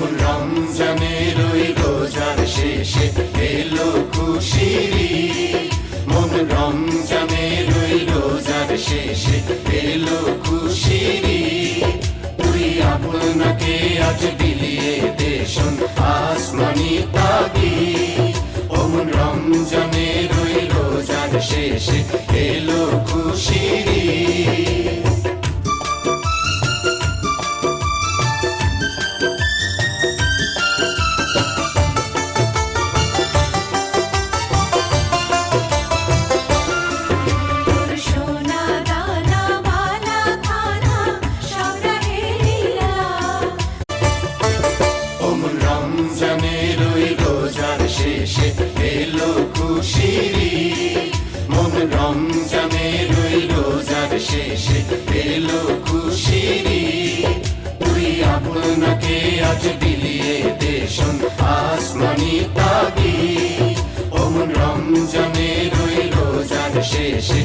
অমন রমজানের ওই রোজার শেষে এলো খুশির ঈদ। মন রমজানের ওই রোজার শেষে এলো খুশির ঈদ। তুই আপনাকে আজ বিলিয়ে দে শোন আসমানি তাগিদ। অমন রমজানের ওই রোজার শেষে এলো খুশির ঈদ। রমজানের ওই রোজার শেষে এলো খুশির ঈদ। মন রমজানের ওই রোজার শেষে এলো খুশির ঈদ। তুই আপনাকে আজ বিলিয়ে দে শোন আসমানি তাগিদ। অমন রমজানের ওই রোজার শেষে